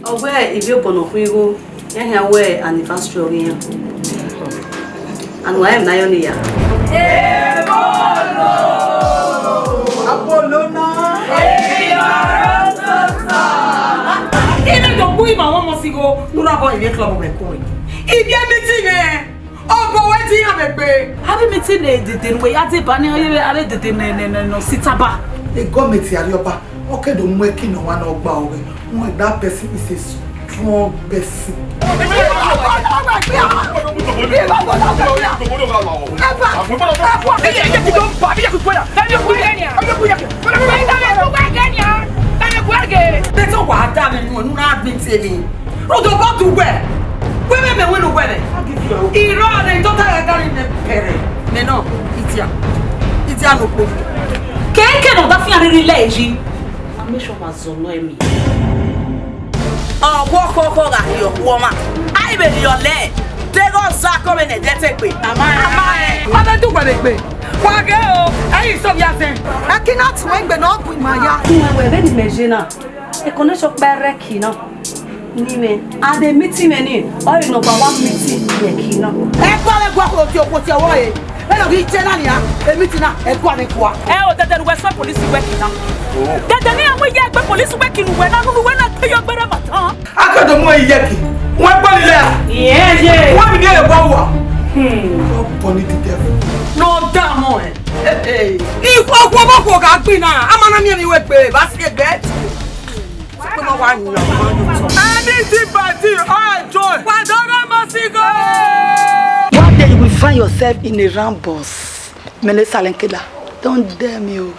Where if you bono fuigo, ya where anniversary again. And why am I only ya? Apolona! Even the boy ma one must go. No na boy in club me coin. If you meeting eh, oh go wetin ya me pe. Have meeting the way ya dey ban are the no sitaba. The government Arioba, okay, don't make no one ogba owe. That person is a strong person. Better what damn you not been saving. No do go to where? Women me win where? Iro they don't have in the pere. Me no, itia. Itia no po. Quem não dá fim a relege? A mission was zolo emi. Oh, walk ga yo woman. I be your leg. They go zako me ne dete pe. Ama What do we pe? Wa ge o, ayi so ya sen. Akina tun egbe na bu imaya. We very imagine. E connection pere kino. Ni me. And the meeting me ni. O you know one meeting ye kino. E kwa le gwa ko ti owo e. E lo ki je na ni a. E meeting na e kwa ni kwa. O dede we so police working now. Dede ni àwọn ye gbe police working we na nu we na pe yo gbere matan. Akodo mo iyeki. Wọ́n gbọ́ nílẹ̀ à. Yeah. Wọ́n mi ní ẹ̀gbọ́ wà. No bunny the devil. No damn on. If okwo boko ga gbin na, amana mi ni we pe ba si egbe. Pe mo wa yan. Anything party all joy. Padona Masigo. One day you will find yourself in a rambus. Mele Salenkela. Don't dare me.